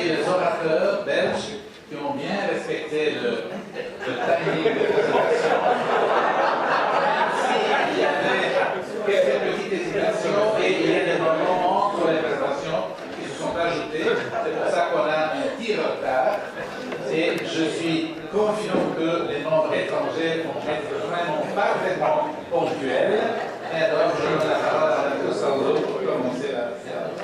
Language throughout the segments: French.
les orateurs belges qui ont bien respecté le timing de présentation. Même s'il y avait quelques petites hésitations et il y a des moments entre les présentations qui se sont ajoutés. C'est pour ça qu'on a un petit retard. Et je suis confiant que les membres étrangers vont être vraiment parfaitement ponctuels. Et alors, je donne la parole à Mme Costanzo pour commencer la séance.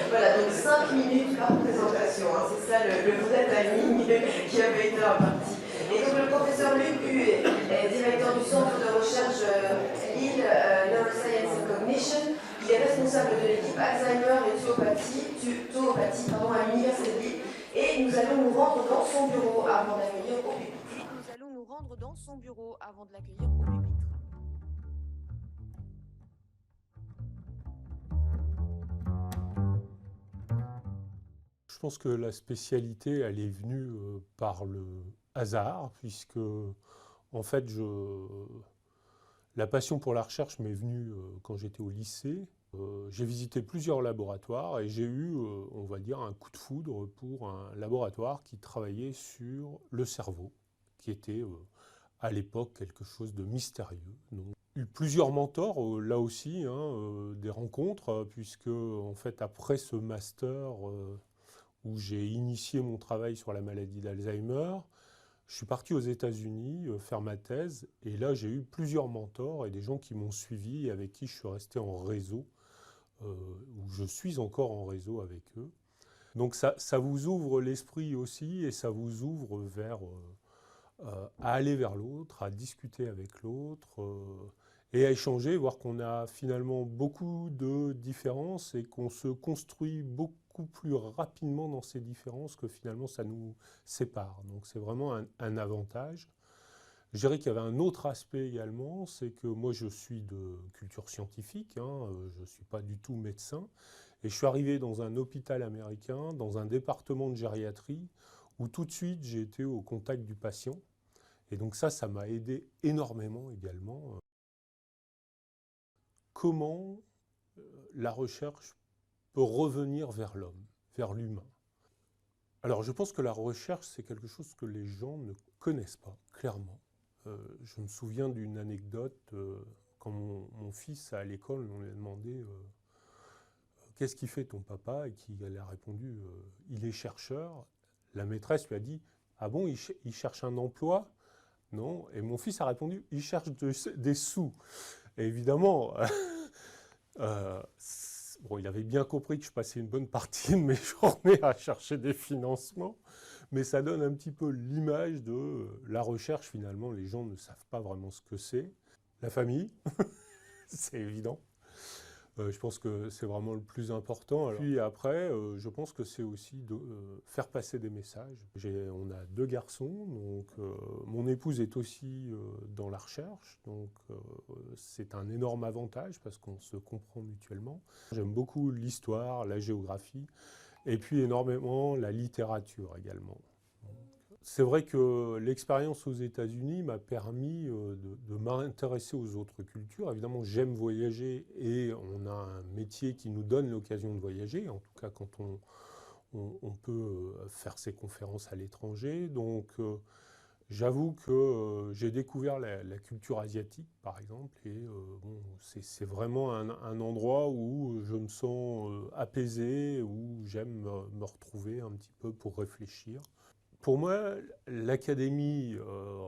Voilà, donc 5 minutes par présentation, hein, c'est ça le vrai timing qui avait été imparti. Et donc le professeur Luc Huet est directeur du centre de recherche Lille Neuroscience and Cognition. Il est responsable de l'équipe Alzheimer et tauopathie à l'Université de Lille. Et nous allons nous rendre dans son bureau avant d'accueillir au pupitre. Nous allons nous rendre dans son bureau avant de l'accueillir au pupitre. Je pense que la spécialité, elle est venue par le hasard, puisque, en fait, la passion pour la recherche m'est venue quand j'étais au lycée. J'ai visité plusieurs laboratoires et j'ai eu, on va dire, un coup de foudre pour un laboratoire qui travaillait sur le cerveau, qui était, à l'époque, quelque chose de mystérieux. Donc, j'ai eu plusieurs mentors, là aussi, hein, des rencontres, puisque, en fait, après ce master où j'ai initié mon travail sur la maladie d'Alzheimer, je suis parti aux États-Unis faire ma thèse, et là j'ai eu plusieurs mentors et des gens qui m'ont suivi et avec qui je suis resté en réseau, où je suis encore en réseau avec eux. Donc ça vous ouvre l'esprit aussi, et ça vous ouvre à aller vers l'autre, à discuter avec l'autre, et à échanger, voir qu'on a finalement beaucoup de différences et qu'on se construit beaucoup plus rapidement dans ces différences que finalement ça nous sépare. Donc c'est vraiment un avantage. Je dirais qu'il y avait un autre aspect également, c'est que moi je suis de culture scientifique, hein, je ne suis pas du tout médecin, et je suis arrivé dans un hôpital américain, dans un département de gériatrie, où tout de suite j'ai été au contact du patient. Et donc ça m'a aidé énormément également. Comment la recherche peut revenir vers l'homme, vers l'humain. Alors je pense que la recherche, c'est quelque chose que les gens ne connaissent pas, clairement. Je me souviens d'une anecdote, quand mon fils à l'école, on lui a demandé qu'est-ce qu'il fait ton papa, et qu'il a répondu il est chercheur. La maîtresse lui a dit ah bon, il cherche un emploi? Non. Et mon fils a répondu il cherche des sous. Et évidemment, bon, il avait bien compris que je passais une bonne partie de mes journées à chercher des financements, mais ça donne un petit peu l'image de la recherche. Finalement, les gens ne savent pas vraiment ce que c'est. La famille, c'est évident. Je pense que c'est vraiment le plus important. Alors, puis après, je pense que c'est aussi de faire passer des messages. On a 2 garçons, donc mon épouse est aussi dans la recherche, donc c'est un énorme avantage parce qu'on se comprend mutuellement. J'aime beaucoup l'histoire, la géographie, et puis énormément la littérature également. C'est vrai que l'expérience aux États-Unis m'a permis de m'intéresser aux autres cultures. Évidemment, j'aime voyager et on a un métier qui nous donne l'occasion de voyager, en tout cas quand on peut faire ses conférences à l'étranger. Donc, j'avoue que j'ai découvert la culture asiatique, par exemple, et bon, c'est vraiment un endroit où je me sens apaisé, où j'aime me retrouver un petit peu pour réfléchir. Pour moi, l'Académie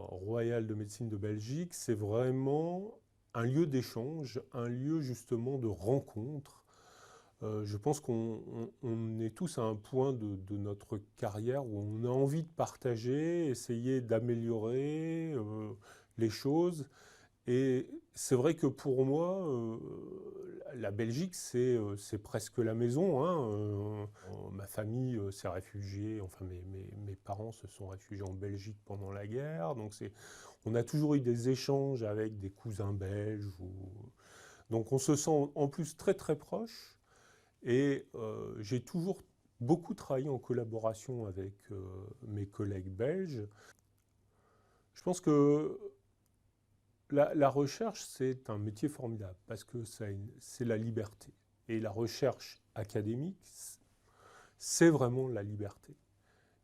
royale de médecine de Belgique, c'est vraiment un lieu d'échange, un lieu justement de rencontre. Je pense qu'on est tous à un point de notre carrière où on a envie de partager, essayer d'améliorer les choses. Et c'est vrai que pour moi, la Belgique, c'est presque la maison, hein. Ma famille s'est réfugiée, enfin mes parents se sont réfugiés en Belgique pendant la guerre. Donc on a toujours eu des échanges avec des cousins belges. Donc on se sent en plus très très proche. Et j'ai toujours beaucoup travaillé en collaboration avec mes collègues belges. Je pense que la recherche, c'est un métier formidable parce que c'est la liberté. Et la recherche académique, c'est vraiment la liberté.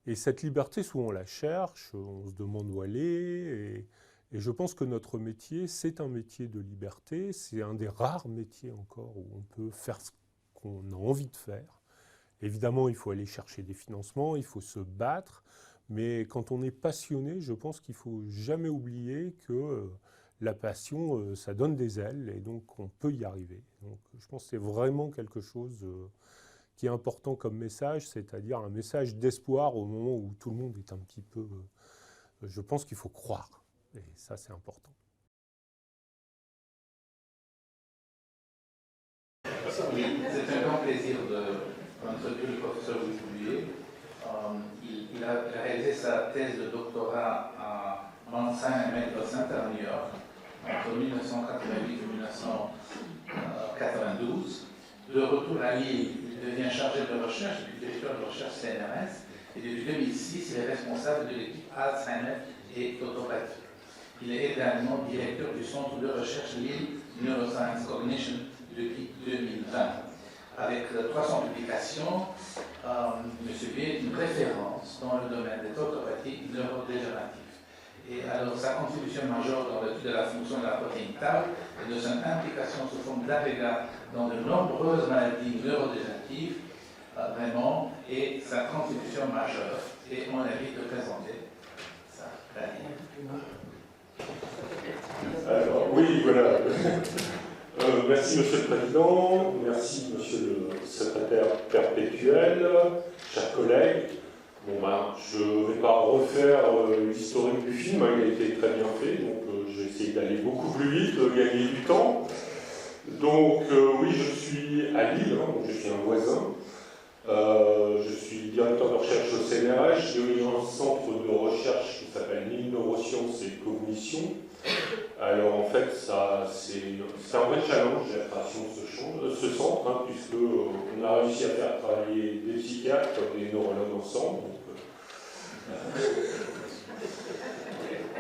Et cette liberté, souvent on la cherche, on se demande où elle est, et je pense que notre métier, c'est un métier de liberté, c'est un des rares métiers encore où on peut faire ce qu'on a envie de faire. Évidemment, il faut aller chercher des financements, il faut se battre, mais quand on est passionné, je pense qu'il ne faut jamais oublier que la passion, ça donne des ailes, et donc on peut y arriver. Donc je pense que c'est vraiment quelque chose qui est important comme message, c'est-à-dire un message d'espoir au moment où tout le monde est un petit peu... je pense qu'il faut croire, et ça c'est important. Oui, c'est un grand plaisir d'introduire le professeur Louis Boulier. Il a réalisé sa thèse de doctorat à Mount Sinai Medical Center à New York entre 1988 et 1992. De retour à Lille, il devient chargé de recherche du directeur de recherche CNRS et depuis 2006, il est responsable de l'équipe Alzheimer et photographie. Il est également directeur du centre de recherche Lille Neuroscience Cognition depuis 2020. Avec 300 publications, M. Boulier est une référence dans le domaine des pathopathies neurodégénératives. Et alors, sa contribution majeure dans l'étude de la fonction de la protéine tau et de son implication sous forme d'agrégat dans de nombreuses maladies neurodégénératives, vraiment, et sa contribution majeure. Et on invite de présenter ça. Alors, oui, voilà. Merci, Monsieur le Président. Merci, Monsieur le Secrétaire perpétuel. Chers collègues. Bon, je ne vais pas refaire l'historique du film, il a été très bien fait, donc je vais essayer d'aller beaucoup plus vite, gagner du temps. Donc oui, je suis à Lille, donc je suis un voisin. Je suis directeur de recherche au CNRS, j'ai eu un centre de recherche qui s'appelle Lille Neurosciences et Cognition. Alors en fait, c'est un vrai challenge la création de ce centre, puisqu'on a réussi à faire travailler des psychiatres et des neurologues ensemble.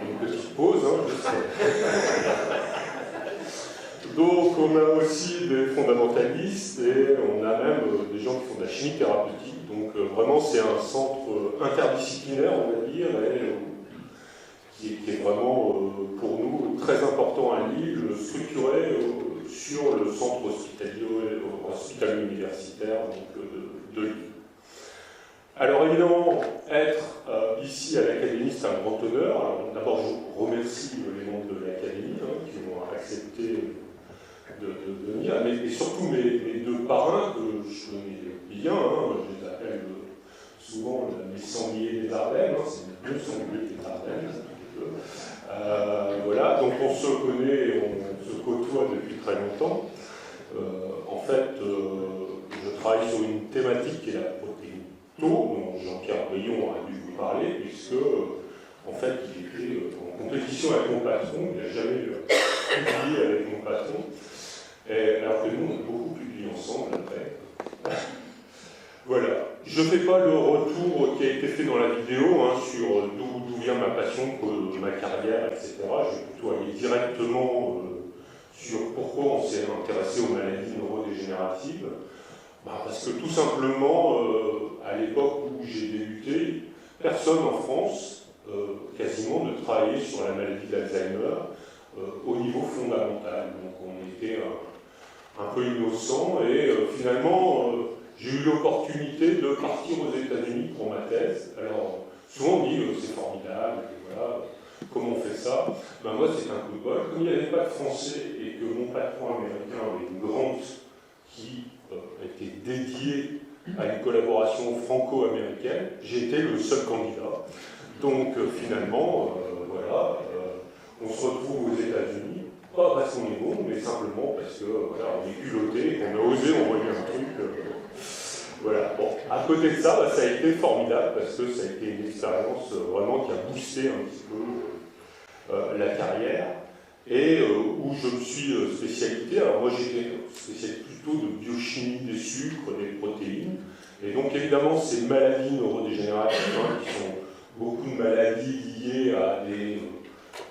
Une petite pause, je sais. Donc on a aussi des fondamentalistes et on a même des gens qui font de la chimie thérapeutique. Donc vraiment c'est un centre interdisciplinaire, on va dire, qui est vraiment pour nous très important à Lille, structuré sur le centre hospitalo-universitaire de Lille. Alors évidemment, être ici à l'Académie, c'est un grand honneur. D'abord, je remercie les membres de l'Académie qui ont accepté de venir, mais surtout mes deux parrains que je connais bien, je les appelle souvent les sangliers des Ardennes, c'est les deux sangliers des Ardennes. Voilà, donc on se connaît, on se côtoie depuis très longtemps. En fait, je travaille sur une thématique qui est la protéine tau, dont Jean-Pierre Brion a dû vous parler, puisque en fait, il était en compétition avec mon patron, il n'a jamais publié avec mon patron, alors que nous, on a beaucoup publié ensemble après. Voilà. Je ne fais pas le retour qui a été fait dans la vidéo sur d'où vient ma passion, ma carrière, etc. Je vais plutôt aller directement sur pourquoi on s'est intéressé aux maladies neurodégénératives. Parce que tout simplement, à l'époque où j'ai débuté, personne en France, quasiment, ne travaillait sur la maladie d'Alzheimer au niveau fondamental. Donc on était un peu innocent et finalement... j'ai eu l'opportunité de partir aux États-Unis pour ma thèse. Alors, souvent on dit c'est formidable, et voilà, comment on fait ça? Moi, c'est un coup de bol. Comme il n'y avait pas de français et que mon patron américain avait une grante qui était dédiée à une collaboration franco-américaine, j'étais le seul candidat. Donc, finalement, voilà, on se retrouve aux États-Unis, pas parce qu'on est bon, mais simplement parce que voilà, on est culotté, qu'on a osé envoyer un truc. Voilà. Bon, à côté de ça, ça a été formidable parce que ça a été une expérience vraiment qui a boosté un petit peu la carrière et où je me suis spécialisé. Alors moi j'étais spécialisé plutôt de biochimie des sucres, des protéines. Et donc évidemment ces maladies neurodégénératives qui sont beaucoup de maladies liées à des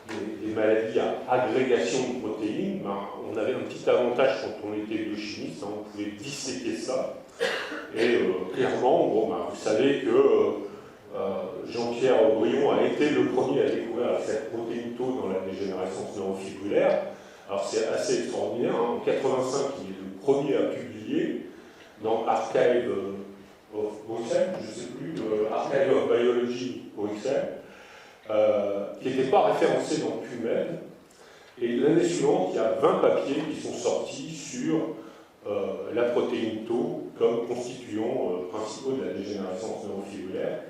des maladies à agrégation de protéines, ben, on avait un petit avantage quand on était biochimiste, hein, on pouvait disséquer ça. Et clairement, bon, ben, vous savez que Jean-Pierre Brion a été le premier à découvrir cette protéine tau dans la dégénérescence neurofibrulaire. Alors c'est assez extraordinaire, hein. En 85, il est le premier à publier dans Archive of Bruxelles, je ne sais plus, Archive of Biology Bruxelles, qui n'était pas référencé dans PubMed. Et l'année suivante, il y a 20 papiers qui sont sortis sur la protéine tau comme constituant principaux de la dégénérescence neurofibrulaire.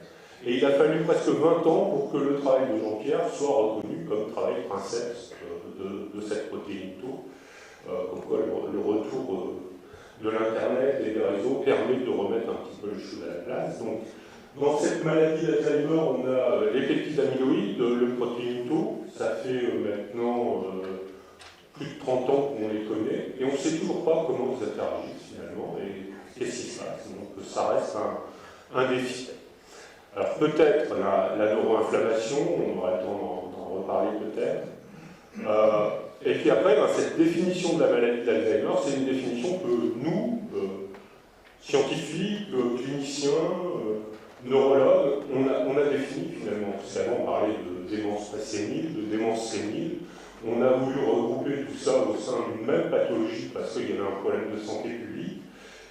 Et il a fallu presque 20 ans pour que le travail de Jean-Pierre soit reconnu comme travail princeps de cette protéine tau. Comme quoi le retour de l'Internet et des réseaux permet de remettre un petit peu les choses à la place. Donc, dans cette maladie d'Alzheimer, on a les peptides amyloïdes, le protéine tau. Ça fait maintenant plus de 30 ans qu'on les connaît, et on ne sait toujours pas comment ils interagissent finalement, et qu'est-ce qui se passe. Donc ça reste un défi. Alors peut-être la neuroinflammation, on aura le temps d'en reparler peut-être. Et puis après, cette définition de la maladie d'Alzheimer, c'est une définition que nous, scientifiques, cliniciens, neurologues, on a défini finalement. Parce qu'avant, on parlait de démence présénile, de démence sénile. On a voulu regrouper tout ça au sein d'une même pathologie parce qu'il y avait un problème de santé publique.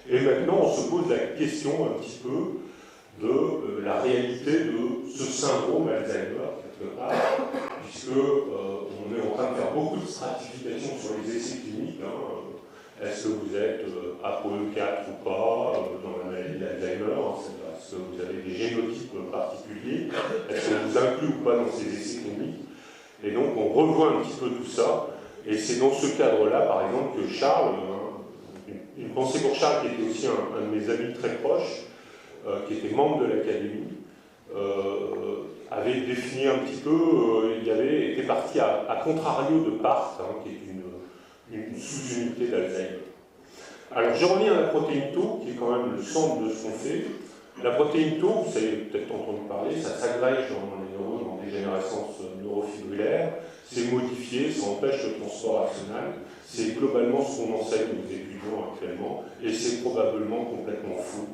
Et maintenant, on se pose la question un petit peu de la réalité de ce syndrome Alzheimer, quelque part, puisque on est en train de faire beaucoup de stratification sur les essais cliniques. Hein. Est-ce que vous êtes APOE4 ou pas dans la maladie d'Alzheimer? Est-ce que vous avez des génotypes particuliers? Est-ce qu'on vous inclut ou pas dans ces essais cliniques? Et donc on revoit un petit peu tout ça, et c'est dans ce cadre-là, par exemple, que Charles, une pensée pour Charles, qui était aussi un de mes amis très proches, qui était membre de l'Académie, avait défini un petit peu, il avait été parti à contrario de PART, hein, qui est une sous-unité d'Alzheimer. Alors je reviens à la protéine tau, qui est quand même le centre de ce qu'on fait. La protéine tau, vous avez peut-être entendu parler, ça s'agrège dans les neurones en dégénérescence neurofibrulaire, c'est modifié, ça empêche le transport axonal, c'est globalement ce qu'on enseigne aux étudiants actuellement, et c'est probablement complètement faux.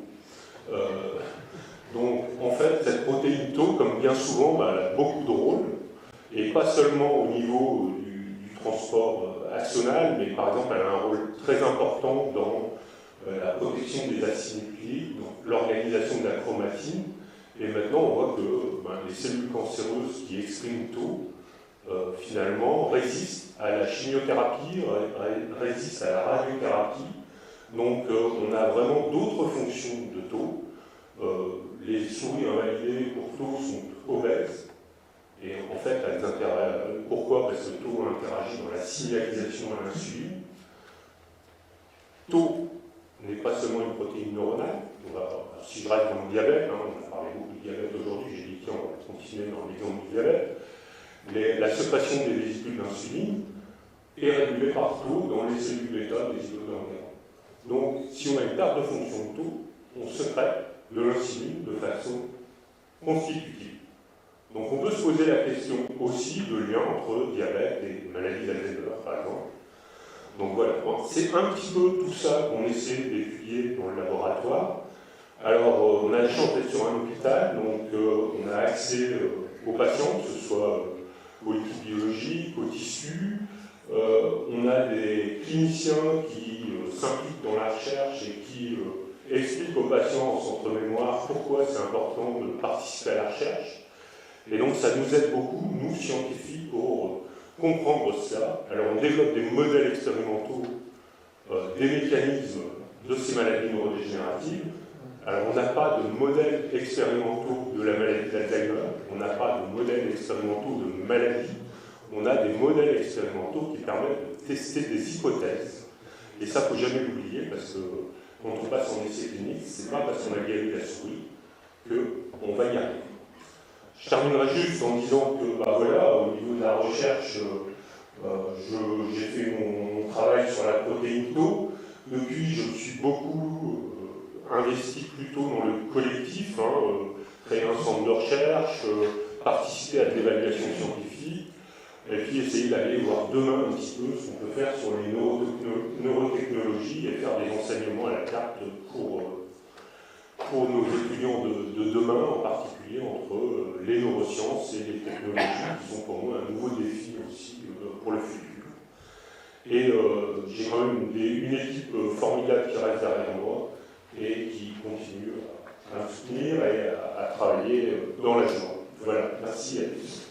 Donc en fait, cette protéine tau, comme bien souvent, elle a beaucoup de rôles, et pas seulement au niveau du transport axonal, mais par exemple, elle a un rôle très important dans la protection des acides nucléiques, donc l'organisation de la chromatine. Et maintenant, on voit que les cellules cancéreuses qui expriment tau, finalement, résistent à la chimiothérapie, résistent à la radiothérapie. Donc, on a vraiment d'autres fonctions de tau. Les souris invalidées pour tau sont obèses. Et en fait, elles interagissent. Pourquoi? Parce que tau interagit dans la signalisation à l'insuline. Tau n'est pas seulement une protéine neuronale. Si je reste dans le diabète, hein, on a parlé beaucoup de diabète aujourd'hui, j'ai dit tiens, on va continuer dans l'exemple du diabète. La sécrétion des vésicules d'insuline est régulée par tau dans les cellules bêta des isotomes. Donc, si on a une perte de fonction de tau, on sécrète de l'insuline de façon constitutive. Donc, on peut se poser la question aussi de lien entre diabète et maladie d'Alzheimer, par exemple. Donc voilà, c'est un petit peu tout ça qu'on essaie d'étudier dans le laboratoire. Alors, on a la chance d'être sur un hôpital, donc on a accès aux patients, que ce soit aux équipes biologiques, aux tissus. On a des cliniciens qui s'impliquent dans la recherche et qui expliquent aux patients en centre mémoire pourquoi c'est important de participer à la recherche. Et donc, ça nous aide beaucoup, nous, scientifiques, pour comprendre cela. Alors on développe des modèles expérimentaux des mécanismes de ces maladies neurodégénératives. Alors on n'a pas de modèles expérimentaux de la maladie d'Alzheimer, on n'a pas de modèles expérimentaux de maladie, on a des modèles expérimentaux qui permettent de tester des hypothèses. Et ça, il ne faut jamais l'oublier, parce que quand on passe en essai clinique, c'est pas parce qu'on a guéri la souris qu'on va y arriver. Je terminerai juste en disant que, voilà, au niveau de la recherche, j'ai fait mon travail sur la protéine tau. Depuis, je me suis beaucoup investi plutôt dans le collectif, créer un centre de recherche, participer à de l'évaluation scientifique. et puis essayer d'aller voir demain un petit peu ce qu'on peut faire sur les neurotechnologies et faire des enseignements à la carte pour nos étudiants de demain, en particulier entre les neurosciences et les technologies, qui sont pour moi un nouveau défi aussi pour le futur. Et j'ai quand même une équipe formidable qui reste derrière moi et qui continue à me soutenir et à travailler dans la joie. Voilà, merci à tous.